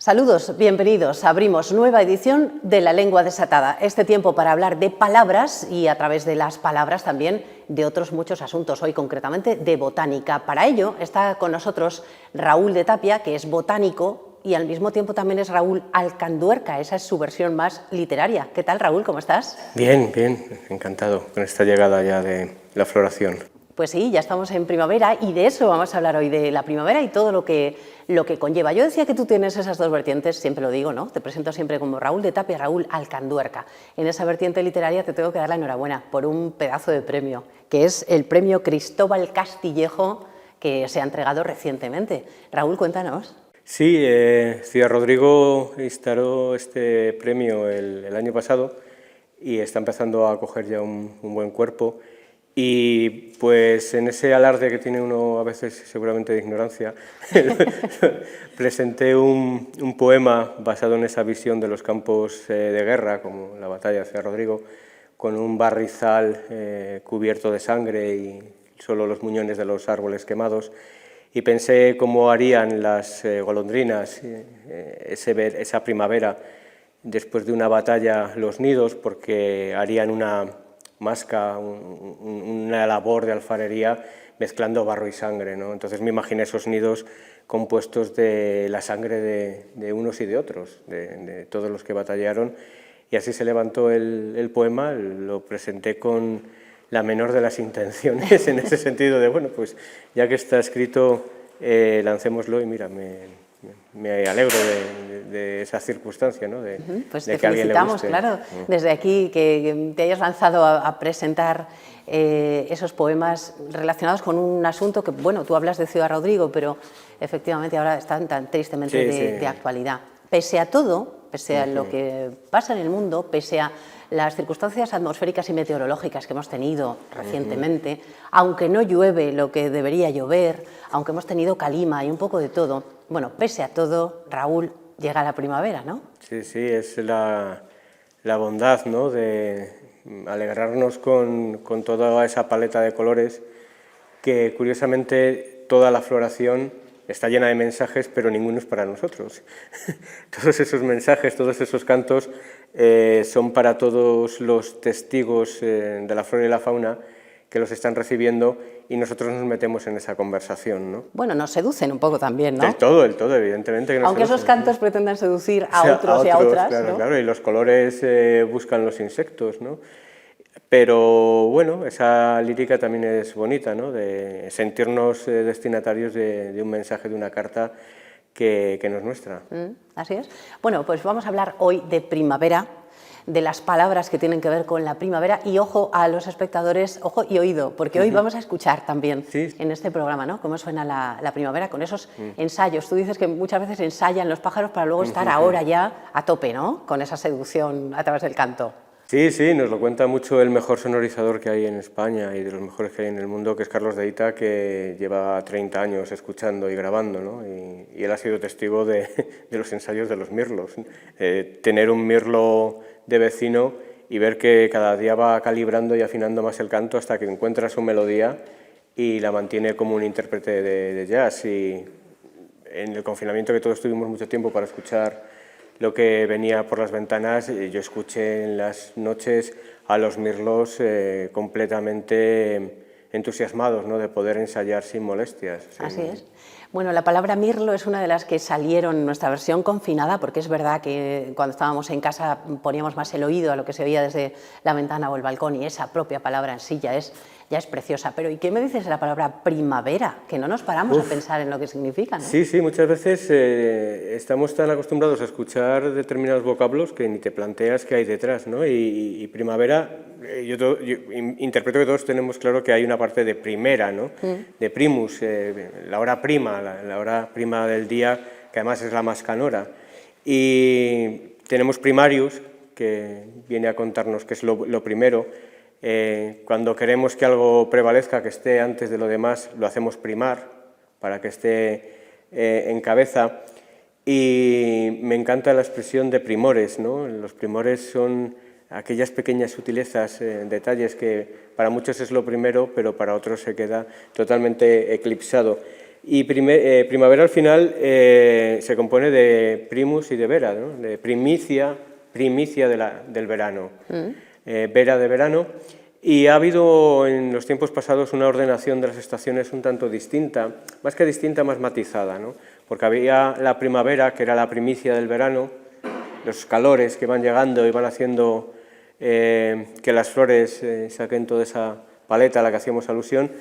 Saludos, bienvenidos. Abrimos nueva edición de La Lengua Desatada. Este tiempo para hablar de palabras y a través de las palabras también de otros muchos asuntos, hoy concretamente de botánica. Para ello está con nosotros Raúl de Tapia, que es botánico y al mismo tiempo también es Raúl Alcanduerca, esa es su versión más literaria. ¿Qué tal, Raúl? ¿Cómo estás? Bien, bien, encantado con esta llegada ya de la floración. Pues sí, ya estamos en primavera y de eso vamos a hablar hoy, de la primavera y todo lo que conlleva. Yo decía que tú tienes esas dos vertientes, siempre lo digo, ¿no? Te presento siempre como Raúl de Tapia, Raúl Alcanduerca. En esa vertiente literaria te tengo que dar la enhorabuena por un pedazo de premio, que es el premio Cristóbal Castillejo, que se ha entregado recientemente. Raúl, cuéntanos. Sí, Ciudad Rodrigo instaló este premio el año pasado y está empezando a coger ya un buen cuerpo. Y pues en ese alarde que tiene uno a veces seguramente de ignorancia, presenté un poema basado en esa visión de los campos de guerra, como la batalla de Ciudad Rodrigo, con un barrizal cubierto de sangre y solo los muñones de los árboles quemados. Y pensé cómo harían las golondrinas esa primavera después de una batalla los nidos, porque harían una labor de alfarería mezclando barro y sangre, ¿no? Entonces me imaginé esos nidos compuestos de la sangre de unos y de otros, de todos los que batallaron, y así se levantó el poema. Lo presenté con la menor de las intenciones, en ese sentido de, bueno, pues ya que está escrito, lancémoslo, y mira, me alegro de esa circunstancia, ¿no? Pues de te que a alguien le felicitamos, guste. claro, desde aquí, que te hayas lanzado a presentar esos poemas relacionados con un asunto que, bueno, tú hablas de Ciudad Rodrigo, pero efectivamente ahora están tan tristemente de actualidad. Pese a todo, pese a lo que pasa en el mundo, pese a las circunstancias atmosféricas y meteorológicas que hemos tenido recientemente, aunque no llueve lo que debería llover, aunque hemos tenido calima y un poco de todo, bueno, pese a todo, Raúl, llega la primavera, ¿no? Sí, sí, es la bondad, ¿no?, de alegrarnos con toda esa paleta de colores, que curiosamente toda la floración está llena de mensajes, pero ninguno es para nosotros. Todos esos mensajes, todos esos cantos son para todos los testigos de la flora y la fauna que los están recibiendo, y nosotros nos metemos en esa conversación, ¿no? Bueno, nos seducen un poco también, ¿no? Del todo, evidentemente que nos aunque seducen. Esos cantos pretendan seducir a otros y a otras, claro, ¿no? Claro, y los colores buscan los insectos, ¿no? Pero bueno, esa lírica también es bonita, ¿no?, de sentirnos destinatarios de un mensaje, de una carta que no es nuestra. Así es. Bueno, pues vamos a hablar hoy de primavera, de las palabras que tienen que ver con la primavera, y ojo a los espectadores, ojo y oído, porque hoy vamos a escuchar también en este programa, ¿no?, cómo suena la primavera con esos ensayos. Tú dices que muchas veces ensayan los pájaros para luego estar ahora ya a tope, ¿no?, con esa seducción a través del canto. Sí, sí, nos lo cuenta mucho el mejor sonorizador que hay en España y de los mejores que hay en el mundo, que es Carlos de Ita, que lleva 30 años escuchando y grabando, ¿no? Y él ha sido testigo de los ensayos de los mirlos. Tener un mirlo de vecino y ver que cada día va calibrando y afinando más el canto hasta que encuentra su melodía y la mantiene como un intérprete de jazz. Y en el confinamiento, que todos tuvimos mucho tiempo para escuchar lo que venía por las ventanas, yo escuché en las noches a los mirlos completamente entusiasmados, ¿no?, de poder ensayar sin molestias. Así es. Bueno, la palabra mirlo es una de las que salieron en nuestra versión confinada, porque es verdad que cuando estábamos en casa poníamos más el oído a lo que se veía desde la ventana o el balcón, y esa propia palabra en sí ya es preciosa. Pero ¿y qué me dices de la palabra primavera? Que no nos paramos a pensar en lo que significa, ¿no? Sí, sí, muchas veces estamos tan acostumbrados a escuchar determinados vocablos que ni te planteas qué hay detrás, ¿no? Y primavera, yo interpreto que todos tenemos claro que hay una parte de primera, ¿no?, de primus, la hora prima, la hora prima del día, que además es la más canora. Y tenemos primarius, que viene a contarnos qué es lo primero. Cuando queremos que algo prevalezca, que esté antes de lo demás, lo hacemos primar, para que esté en cabeza. Y me encanta la expresión de primores, ¿no? Los primores son aquellas pequeñas sutilezas, detalles que para muchos es lo primero, pero para otros se queda totalmente eclipsado. Y primavera al final se compone de primus y de vera, ¿no? De primicia del verano, vera de verano. Y ha habido en los tiempos pasados una ordenación de las estaciones un tanto distinta, más que distinta, más matizada, ¿no? Porque había la primavera, que era la primicia del verano, los calores que van llegando y van haciendo que las flores saquen toda esa paleta a la que hacíamos alusión.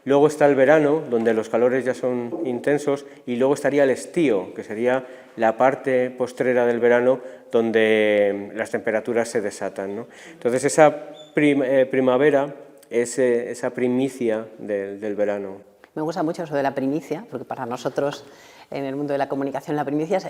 Luego está el verano, donde los calores ya son intensos, y luego estaría el estío, que sería la parte postrera del verano, donde las temperaturas se desatan, ¿no? Entonces esa primavera es esa primicia del verano. Me gusta mucho eso de la primicia, porque para nosotros en el mundo de la comunicación la primicia es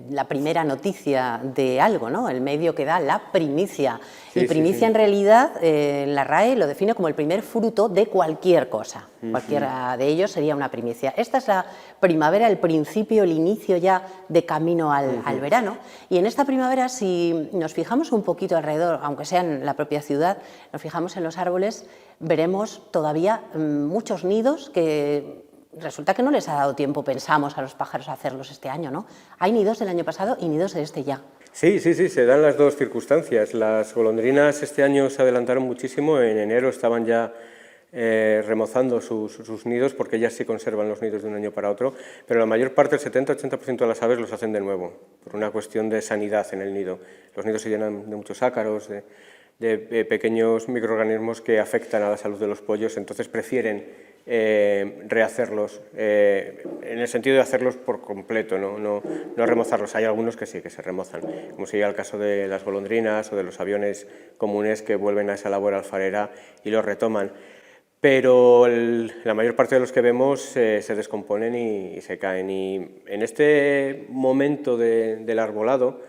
la primera noticia de algo, ¿no? El medio que da la primicia. Sí, y primicia en realidad la RAE lo define como el primer fruto de cualquier cosa. Cualquiera de ellos sería una primicia. Esta es la primavera, el principio, el inicio ya de camino al verano. Y en esta primavera, si nos fijamos un poquito alrededor, aunque sea en la propia ciudad, nos fijamos en los árboles, veremos todavía muchos nidos que resulta que no les ha dado tiempo, pensamos, a los pájaros a hacerlos este año, ¿no? Hay nidos del año pasado y nidos de este ya. Sí, se dan las dos circunstancias. Las golondrinas este año se adelantaron muchísimo, en enero estaban ya remozando sus nidos, porque ellas sí conservan los nidos de un año para otro, pero la mayor parte, el 70-80% de las aves los hacen de nuevo, por una cuestión de sanidad en el nido. Los nidos se llenan de muchos ácaros, de pequeños microorganismos que afectan a la salud de los pollos, entonces prefieren rehacerlos, en el sentido de hacerlos por completo, no remozarlos. Hay algunos que sí, que se remozan, como sería el caso de las golondrinas o de los aviones comunes que vuelven a esa labor alfarera y los retoman. Pero la mayor parte de los que vemos se descomponen y se caen. Y en este momento del arbolado,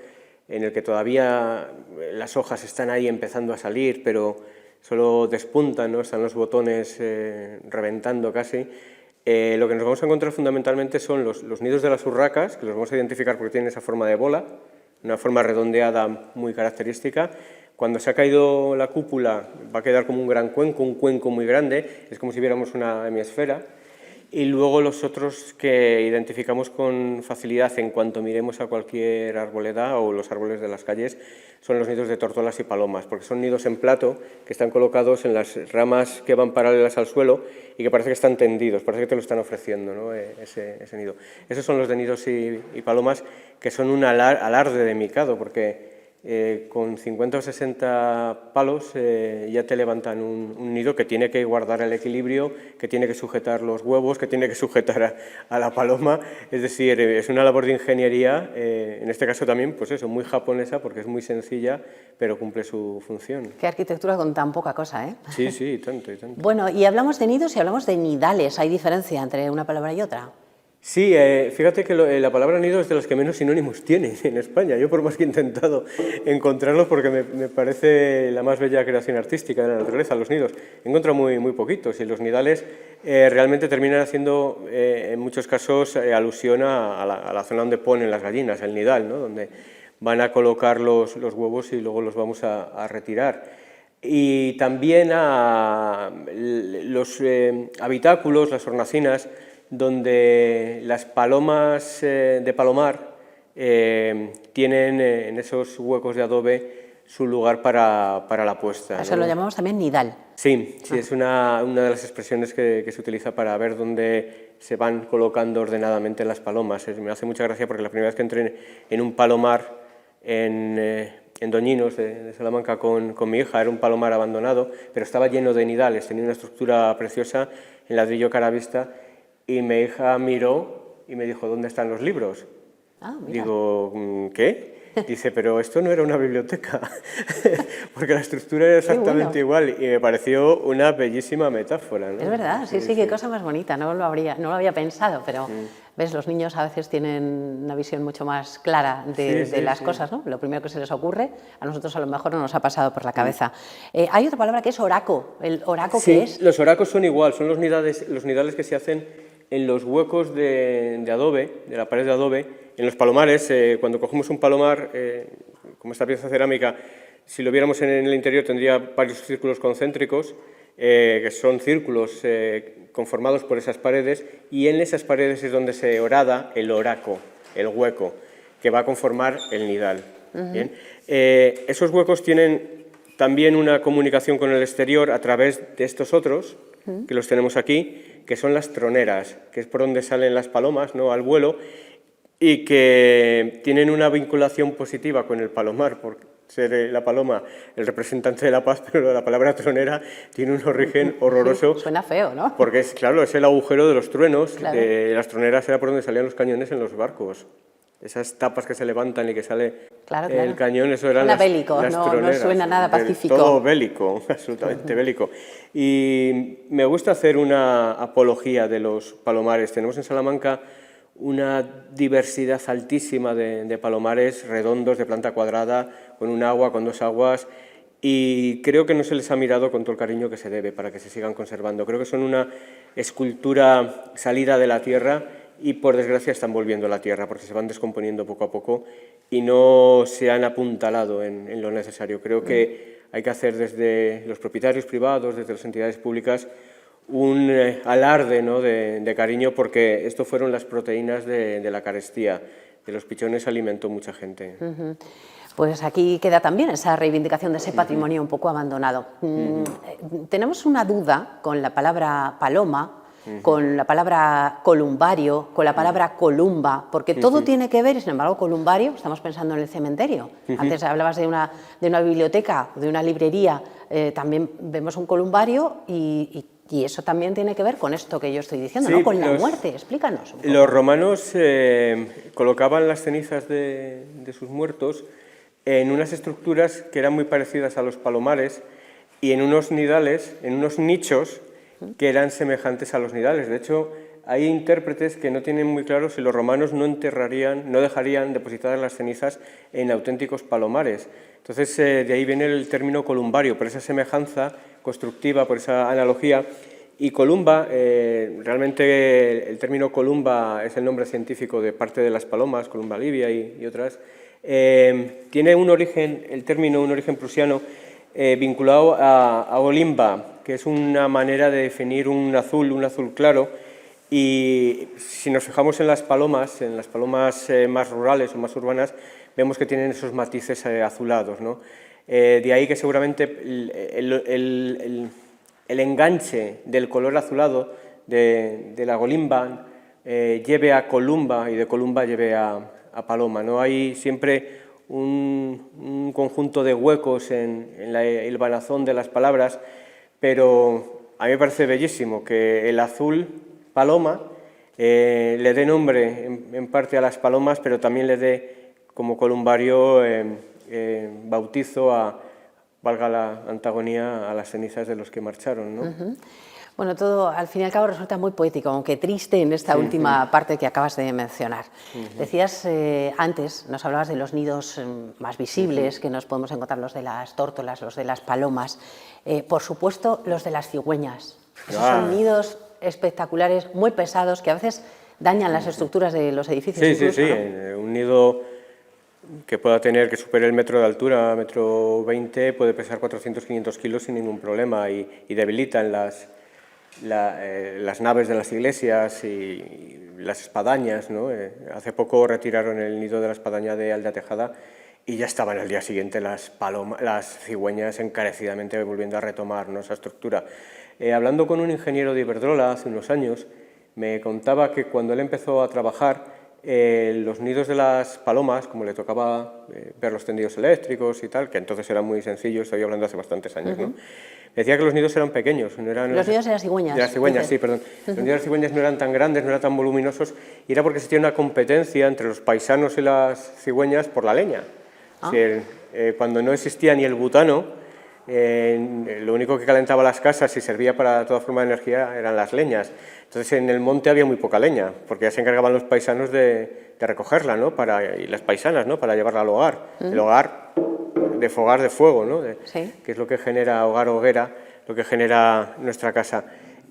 en el que todavía las hojas están ahí empezando a salir, pero solo despuntan, ¿no? Están los botones reventando casi. Lo que nos vamos a encontrar fundamentalmente son los nidos de las urracas, que los vamos a identificar porque tienen esa forma de bola, una forma redondeada muy característica. Cuando se ha caído la cúpula va a quedar como un gran cuenco, un cuenco muy grande, es como si viéramos una hemisfera. Y luego los otros que identificamos con facilidad en cuanto miremos a cualquier arboleda o los árboles de las calles son los nidos de tortolas y palomas, porque son nidos en plato que están colocados en las ramas que van paralelas al suelo y que parece que están tendidos, parece que te lo están ofreciendo, ¿no? ese nido. Esos son los de nidos y palomas, que son un alarde de micado, porque con 50 o 60 palos ya te levantan un nido que tiene que guardar el equilibrio, que tiene que sujetar los huevos, que tiene que sujetar a la paloma. Es decir, es una labor de ingeniería, en este caso también, pues eso, muy japonesa, porque es muy sencilla, pero cumple su función. Qué arquitectura con tan poca cosa, ¿eh? Sí, tanto y tanto. Bueno, y hablamos de nidos y hablamos de nidales. ¿Hay diferencia entre una palabra y otra? Sí, fíjate que la palabra nido es de las que menos sinónimos tiene en España. Yo por más que he intentado encontrarlos, porque me parece la más bella creación artística de la naturaleza, los nidos, he encontrado muy poquitos, y los nidales realmente terminan haciendo en muchos casos alusión a la zona donde ponen las gallinas, el nidal, ¿no? Donde van a colocar los huevos y luego los vamos a retirar. Y también a los habitáculos, las hornacinas, donde las palomas de palomar tienen en esos huecos de adobe su lugar para la puesta. Eso, ¿no? Lo llamamos también nidal. Sí, es una de las expresiones que se utiliza para ver dónde se van colocando ordenadamente las palomas. Me hace mucha gracia porque la primera vez que entré en un palomar en Doñinos de Salamanca con mi hija, era un palomar abandonado, pero estaba lleno de nidales, tenía una estructura preciosa en ladrillo cara vista. Y mi hija miró y me dijo, ¿dónde están los libros? Digo, ¿qué? Dice, pero esto no era una biblioteca, porque la estructura era exactamente igual, y me pareció una bellísima metáfora, ¿no? Es verdad, sí, qué cosa más bonita, no lo había pensado, pero ves, los niños a veces tienen una visión mucho más clara de las cosas, ¿no? Lo primero que se les ocurre, a nosotros a lo mejor no nos ha pasado por la cabeza. Hay otra palabra que es oraco. ¿El oraco qué es? Los oracos son igual, son los nidales que se hacen en los huecos de adobe, de la pared de adobe. En los palomares, cuando cogemos un palomar, como esta pieza cerámica, si lo viéramos en el interior tendría varios círculos concéntricos, que son círculos conformados por esas paredes, y en esas paredes es donde se horada el oraco, el hueco, que va a conformar el nidal. ¿Bien? Esos huecos tienen también una comunicación con el exterior a través de estos otros, que los tenemos aquí, que son las troneras, que es por donde salen las palomas, ¿no?, al vuelo, y que tienen una vinculación positiva con el palomar, por ser la paloma el representante de la paz, pero la palabra tronera tiene un origen horroroso. Suena feo, ¿no? Porque es, claro, es el agujero de los truenos, Claro. Las troneras era por donde salían los cañones en los barcos. Esas tapas que se levantan y que sale Claro, el cañón, eso eran suena bélico, las no troneras. suena nada pacífico. Todo bélico, absolutamente bélico. Y me gusta hacer una apología de los palomares. Tenemos en Salamanca una diversidad altísima de palomares redondos, de planta cuadrada, con un agua, con dos aguas, y creo que no se les ha mirado con todo el cariño que se debe para que se sigan conservando. Creo que son una escultura salida de la tierra y, por desgracia, están volviendo a la tierra porque se van descomponiendo poco a poco y no se han apuntalado en lo necesario. Creo que hay que hacer desde los propietarios privados, desde las entidades públicas, un alarde, ¿no?, de cariño, porque esto fueron las proteínas de la carestía. De los pichones alimentó mucha gente. Pues aquí queda también esa reivindicación de ese patrimonio un poco abandonado. Tenemos una duda con la palabra paloma, con la palabra columbario, con la palabra columba, porque todo tiene que ver, y sin embargo columbario, estamos pensando en el cementerio. Antes hablabas de una biblioteca, de una librería, también vemos un columbario y eso también tiene que ver con esto que yo estoy diciendo, Sí, ¿no?, con la muerte. Explícanos un poco. Los romanos colocaban las cenizas de sus muertos en unas estructuras que eran muy parecidas a los palomares y en unos nidales, en unos nichos que eran semejantes a los nidales. De hecho, hay intérpretes que no tienen muy claro si los romanos no dejarían depositadas las cenizas en auténticos palomares. Entonces, de ahí viene el término columbario, por esa semejanza constructiva, por esa analogía. Y columba, realmente el término columba es el nombre científico de parte de las palomas, columba livia y otras. Tiene un origen, el término, un origen prusiano, vinculado a olimba, que es una manera de definir un azul claro, y si nos fijamos en las palomas más rurales o más urbanas, vemos que tienen esos matices azulados, ¿no? De ahí que seguramente el enganche del color azulado de la golimba lleve a columba y de columba lleve a paloma, ¿no? Hay siempre un conjunto de huecos en el hilvanazón de las palabras, pero a mí me parece bellísimo que el azul paloma le dé nombre en parte a las palomas, pero también le dé como columbario bautizo valga la antagonía, a las cenizas de los que marcharon, ¿no? Bueno, todo al fin y al cabo resulta muy poético, aunque triste en esta última parte que acabas de mencionar. Decías antes, nos hablabas de los nidos más visibles, que nos podemos encontrar los de las tórtolas, los de las palomas, por supuesto los de las cigüeñas. Esos son nidos espectaculares, muy pesados, que a veces dañan las estructuras de los edificios. Sí, ¿no? Un nido que pueda tener, que supere el metro de altura, metro 20, puede pesar 400-500 kilos sin ningún problema y debilitan las naves de las iglesias y las espadañas, ¿no? Hace poco retiraron el nido de la espadaña de Aldea Tejada y ya estaban al día siguiente las cigüeñas encarecidamente volviendo a retomar, ¿no?, esa estructura. Hablando con un ingeniero de Iberdrola hace unos años, me contaba que cuando él empezó a trabajar, los nidos de las palomas, como le tocaba ver los tendidos eléctricos y tal, que entonces eran muy sencillos, estoy hablando hace bastantes años, ¿no? Decía que los nidos eran pequeños. No eran los nidos de las cigüeñas. De las cigüeñas, sí, perdón. Los nidos de las cigüeñas no eran tan grandes, no eran tan voluminosos, y era porque existía una competencia entre los paisanos y las cigüeñas por la leña. Es decir, cuando no existía ni el butano, lo único que calentaba las casas y servía para toda forma de energía eran las leñas. Entonces en el monte había muy poca leña, porque ya se encargaban los paisanos de recogerla, ¿no?, y las paisanas, ¿no?, para llevarla al hogar. El hogar de fogar de fuego, ¿no?, que es lo que genera hogar-hoguera, lo que genera nuestra casa.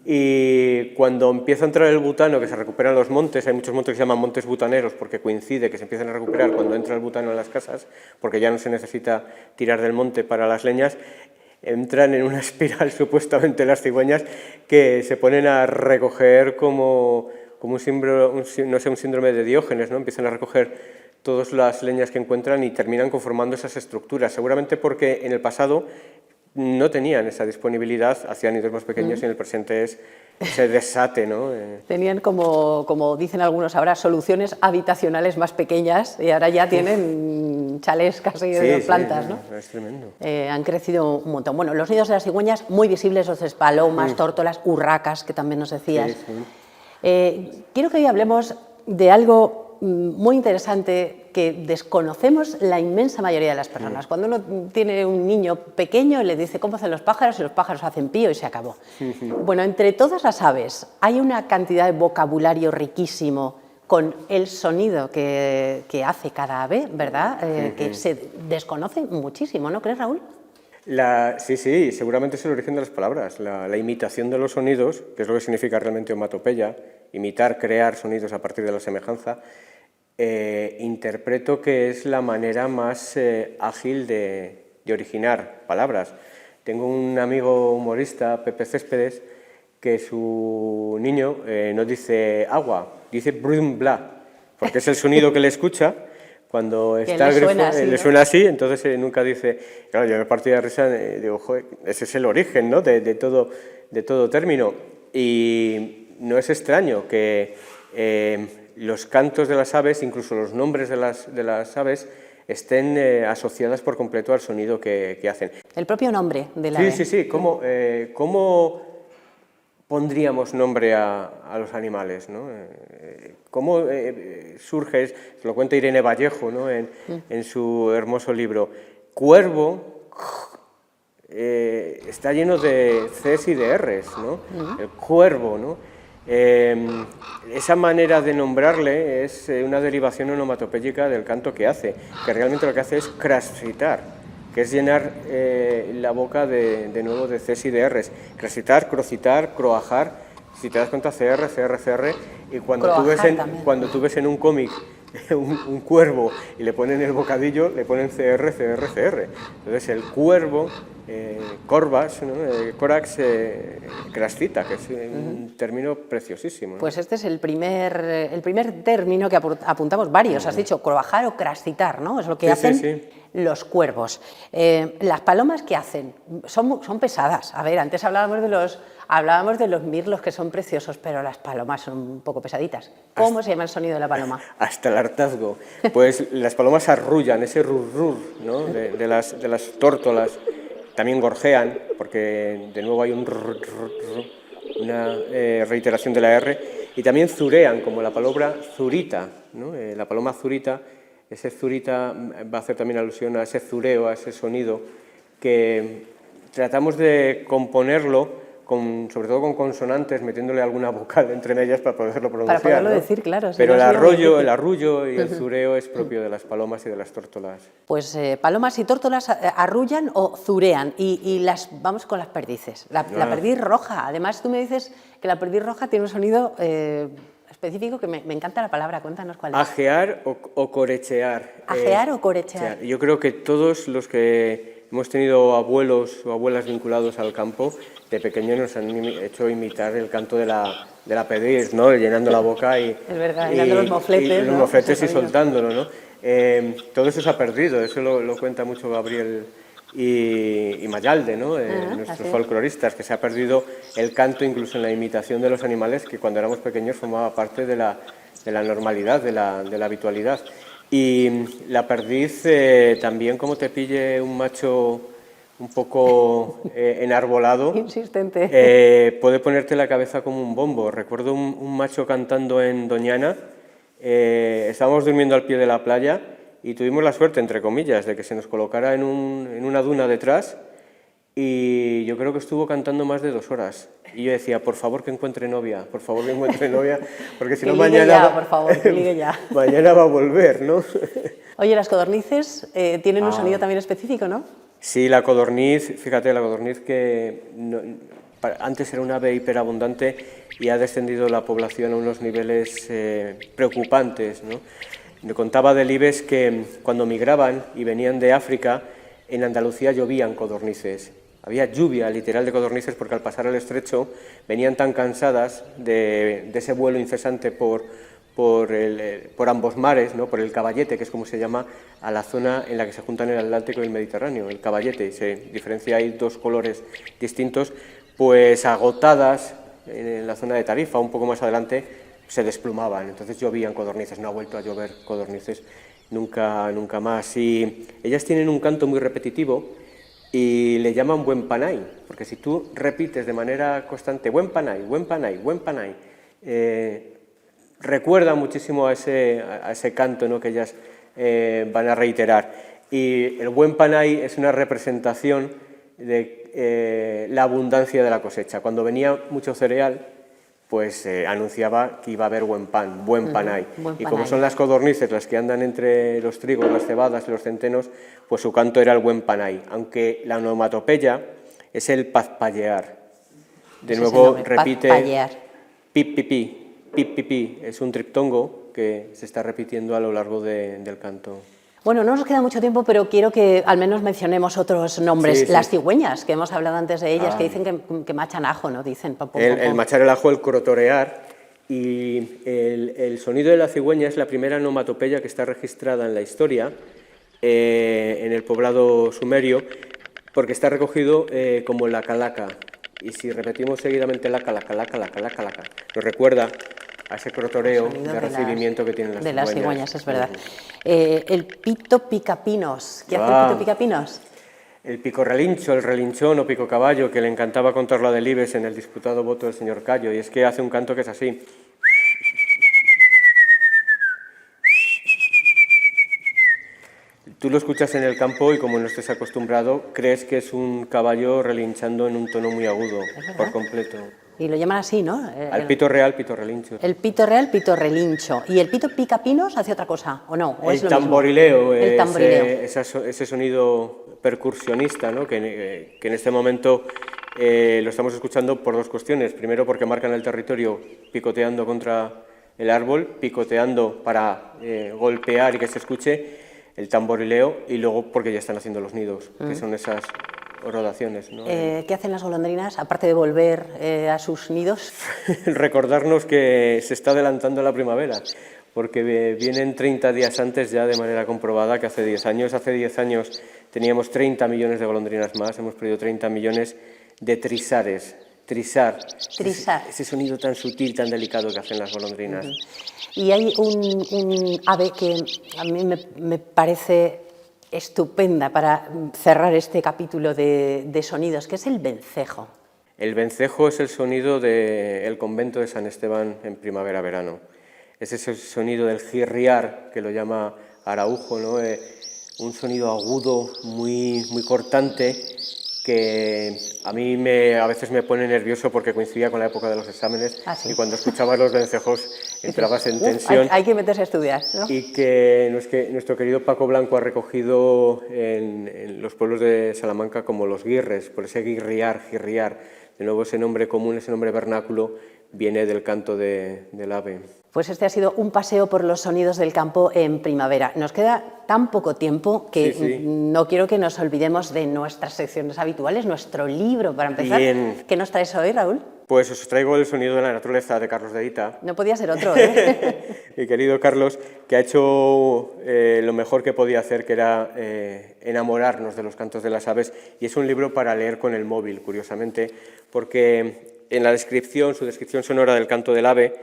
Y cuando empieza a entrar el butano, que se recuperan los montes, hay muchos montes que se llaman montes butaneros porque coincide que se empiezan a recuperar cuando entra el butano en las casas, porque ya no se necesita tirar del monte para las leñas, entran en una espiral supuestamente las cigüeñas que se ponen a recoger como un síndrome de Diógenes, ¿no? Empiezan a recoger todas las leñas que encuentran y terminan conformando esas estructuras, seguramente porque en el pasado no tenían esa disponibilidad hacia nidos más pequeños y en el presente es ese desate, ¿no? Tenían, como dicen algunos ahora, soluciones habitacionales más pequeñas y ahora ya tienen chalés casi de plantas, ¿no? Es tremendo. Han crecido un montón. Bueno, los nidos de las cigüeñas muy visibles, los palomas, tórtolas, urracas, que también nos decías. Quiero que hoy hablemos de algo muy interesante que desconocemos la inmensa mayoría de las personas. Cuando uno tiene un niño pequeño le dice cómo hacen los pájaros y los pájaros hacen pío y se acabó. Bueno, entre todas las aves hay una cantidad de vocabulario riquísimo con el sonido que hace cada ave, ¿verdad? Que se desconoce muchísimo, ¿no crees, Raúl? Sí, seguramente es el origen de las palabras, la imitación de los sonidos, que es lo que significa realmente onomatopeya, imitar, crear sonidos a partir de la semejanza. Interpreto que es la manera más ágil de originar palabras. Tengo un amigo humorista, Pepe Céspedes, que su niño no dice agua, dice brum bla, porque es el sonido que le escucha cuando está el grifo, le suena así, entonces nunca dice, claro, yo me partí de risa, digo, joder, ese es el origen, ¿no? de todo término, y no es extraño que los cantos de las aves, incluso los nombres de las aves, estén asociadas por completo al sonido que hacen. El propio nombre de la ave. Sí. ¿Cómo pondríamos nombre a los animales, ¿no? ¿Cómo surge? Se lo cuenta Irene Vallejo, ¿no? en su hermoso libro. Cuervo está lleno de Cs y de Rs, ¿no? El cuervo, ¿no? Esa manera de nombrarle es una derivación onomatopéyica del canto que hace, que realmente lo que hace es crasitar, que es llenar la boca de nuevo de Cs y de Rs. Crasitar, crocitar, croajar, si te das cuenta, CR, CR, CR, y cuando tú ves en un cómic un cuervo y le ponen el bocadillo, le ponen CR, CR, CR. Entonces el cuervo, corvas, ¿no? Corax, crascita, que es un término preciosísimo, ¿no? Pues este es el primer término que apuntamos varios, has dicho, croajar o crascitar, ¿no? Es lo que hacen los cuervos. Las palomas, ¿qué hacen? Son pesadas. A ver, antes hablábamos de los mirlos, que son preciosos, pero las palomas son un poco pesaditas. ¿Cómo se llama el sonido de la paloma? Hasta el hartazgo. Pues las palomas arrullan, ese rur, ¿no? de las tórtolas. También gorjean, porque de nuevo hay una reiteración de la R. Y también zurean, como la palabra zurita, ¿no? La paloma zurita, ese zurita va a hacer también alusión a ese zureo, a ese sonido, que tratamos de componerlo sobre todo con consonantes, metiéndole alguna vocal entre ellas para poderlo pronunciar. Para poderlo ¿no? decir, claro. Pero el arrullo y el zureo es propio de las palomas y de las tórtolas. Pues palomas y tórtolas arrullan o zurean. Y vamos con las perdices. La perdiz roja. Además, tú me dices que la perdiz roja tiene un sonido específico que me encanta la palabra. Cuéntanos cuál es. Ajear o corechear. Ajear o corechear. Yo creo que todos los que hemos tenido abuelos o abuelas vinculados al campo, de pequeños nos han hecho imitar el canto de la perdiz, ¿no? Llenando la boca y... Es verdad, llenando los mofletes, los mofletes y soltándolo, ¿no? Todo eso se ha perdido, eso lo cuenta mucho Gabriel y Mayalde, ¿no? Nuestros folcloristas, que se ha perdido el canto incluso en la imitación de los animales, que cuando éramos pequeños formaba parte de la normalidad, de la habitualidad. Y la perdiz también, como te pille un macho un poco enarbolado, insistente, puede ponerte la cabeza como un bombo. Recuerdo un macho cantando en Doñana, estábamos durmiendo al pie de la playa y tuvimos la suerte, entre comillas, de que se nos colocara en una duna detrás, y yo creo que estuvo cantando más de 2 horas. Y yo decía, por favor que encuentre novia, por favor que encuentre novia, porque si no mañana, por favor, que ligue ya. Mañana va a volver, ¿no? Oye, las codornices tienen un sonido también específico, ¿no? Sí, la codorniz, fíjate, la codorniz que antes era un ave hiperabundante y ha descendido la población a unos niveles preocupantes, ¿no? Me contaba Delibes que cuando migraban y venían de África, en Andalucía llovían codornices. había lluvia literal de codornices porque al pasar el estrecho venían tan cansadas de ese vuelo incesante por ambos mares, ¿no? Por el Caballete, que es como se llama a la zona en la que se juntan el Atlántico y el Mediterráneo, el Caballete, y se diferencia ahí dos colores distintos, pues agotadas en la zona de Tarifa, un poco más adelante, se desplumaban, entonces llovían codornices, no ha vuelto a llover codornices nunca más. Y ellas tienen un canto muy repetitivo y le llaman buen panay, porque si tú repites de manera constante buen panay, buen panay, buen panay, recuerda muchísimo a ese canto, ¿no? Que ellas van a reiterar. Y el buen panay es una representación de la abundancia de la cosecha. Cuando venía mucho cereal, pues anunciaba que iba a haber buen pan, buen panay. Buen y panay. como son las codornices las que andan entre los trigos, las cebadas y los centenos, pues su canto era el buen panay, aunque la onomatopeya es el pazpallear. De nuevo repite pazpallear. pip, pipí. Pip, pipí, es un triptongo que se está repitiendo a lo largo del canto. Bueno, no nos queda mucho tiempo, pero quiero que al menos mencionemos otros nombres. Sí, sí. Las cigüeñas, que hemos hablado antes de ellas, que dicen que machan ajo, ¿no? Dicen. El machar el ajo, el crotorear, y el sonido de la cigüeña es la primera onomatopeya que está registrada en la historia, en el poblado sumerio, porque está recogido como la calaca. Y si repetimos seguidamente la calaca, nos recuerda a ese crotoreo de recibimiento que tienen las cigüeñas. De las cigüeñas, es verdad. El pito picapinos. ¿Qué hace el pito picapinos? El pico relincho, el relinchón o pico caballo, que le encantaba contar la Delibes en el disputado voto del señor Cayo, y es que hace un canto que es así. Tú lo escuchas en el campo y como no estés acostumbrado, crees que es un caballo relinchando en un tono muy agudo, por completo. Y lo llaman así, ¿no? Al pito real, pito relincho. El pito real, pito relincho. ¿Y el pito picapinos hace otra cosa, o no? ¿O el es lo tamborileo, mismo? El tamborileo. Ese sonido percusionista, ¿no? que en este momento lo estamos escuchando por dos cuestiones. Primero, porque marcan el territorio picoteando contra el árbol, picoteando para golpear y que se escuche el tamborileo, y luego porque ya están haciendo los nidos, que son esas rodaciones, ¿no? ¿Qué hacen las golondrinas, aparte de volver a sus nidos? Recordarnos que se está adelantando la primavera, porque vienen 30 días antes ya de manera comprobada que hace 10 años. Hace 10 años teníamos 30 millones de golondrinas más, hemos perdido 30 millones de trisares. Trisar. Ese sonido tan sutil, tan delicado que hacen las golondrinas. Y hay un ave que a mí me parece estupenda para cerrar este capítulo de sonidos, que es el vencejo. El vencejo es el sonido del convento de San Esteban en primavera-verano. Es ese sonido del girriar, que lo llama Araujo, ¿no? Un sonido agudo, muy cortante, que a mí a veces me pone nervioso porque coincidía con la época de los exámenes. ¿Sí? Y cuando escuchabas los vencejos entrabas en tensión. Hay que meterse a estudiar, ¿no? Y que nuestro querido Paco Blanco ha recogido en los pueblos de Salamanca como los guirres, por ese girriar. De nuevo ese nombre común, ese nombre vernáculo, viene del canto del ave. Pues este ha sido un paseo por los sonidos del campo en primavera. Nos queda tan poco tiempo que no quiero que nos olvidemos de nuestras secciones habituales, nuestro libro, para empezar. Bien. ¿Qué nos traes hoy, Raúl? Pues os traigo El sonido de la naturaleza, de Carlos de Hita. No podía ser otro, ¿eh? Mi querido Carlos, que ha hecho lo mejor que podía hacer, que era enamorarnos de los cantos de las aves, y es un libro para leer con el móvil, curiosamente, porque en su descripción sonora del canto del ave,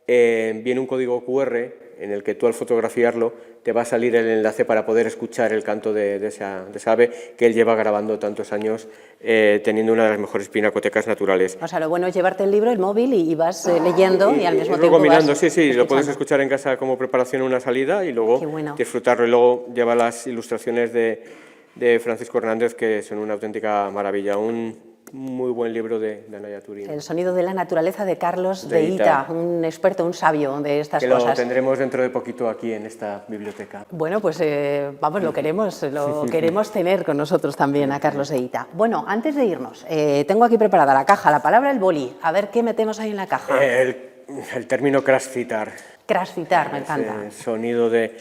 viene un código QR en el que tú, al fotografiarlo, te va a salir el enlace para poder escuchar el canto de esa ave que él lleva grabando tantos años, teniendo una de las mejores pinacotecas naturales. O sea, lo bueno es llevarte el libro, el móvil, y vas leyendo y al mismo tiempo combinando, vas sí, escuchando. lo puedes escuchar en casa como preparación a una salida y luego disfrutarlo. Y luego lleva las ilustraciones de Francisco Hernández, que son una auténtica maravilla. Un muy buen libro de Anaya Turín. El sonido de la naturaleza, de Carlos de Hita, un experto, un sabio de estas que cosas. Lo tendremos dentro de poquito aquí en esta biblioteca. Bueno, pues vamos, lo queremos tener con nosotros también a Carlos de Hita. Bueno, antes de irnos, tengo aquí preparada la caja, la palabra el boli. A ver qué metemos ahí en la caja. El término crashcitar. Crashcitar, me encanta. El sonido de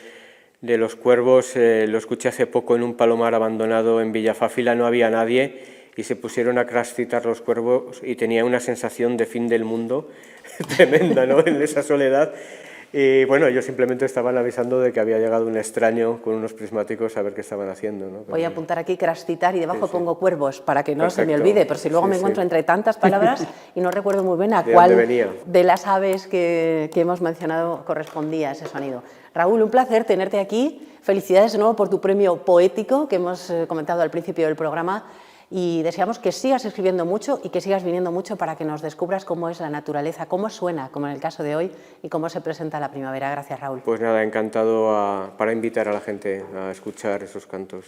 los cuervos, lo escuché hace poco en un palomar abandonado en Villafáfila, no había nadie. y se pusieron a crascitar los cuervos y tenía una sensación de fin del mundo tremenda, ¿no?, en esa soledad. Y bueno, ellos simplemente estaban avisando de que había llegado un extraño con unos prismáticos a ver qué estaban haciendo, ¿no? Voy a apuntar aquí crascitar y debajo Sí, sí. pongo cuervos para que no se me Perfecto. olvide, pero si luego Sí, me sí. encuentro entre tantas palabras y no recuerdo muy bien a ¿De cuál dónde venía? de las aves que hemos mencionado correspondía ese sonido. Raúl, un placer tenerte aquí. Felicidades de nuevo por tu premio poético que hemos comentado al principio del programa y deseamos que sigas escribiendo mucho y que sigas viniendo mucho para que nos descubras cómo es la naturaleza, cómo suena, como en el caso de hoy, y cómo se presenta la primavera. Gracias, Raúl. Pues nada, encantado para invitar a la gente a escuchar esos cantos.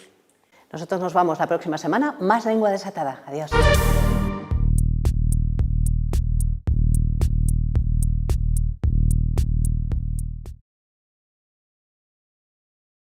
Nosotros nos vamos la próxima semana. Más Lengua Desatada. Adiós.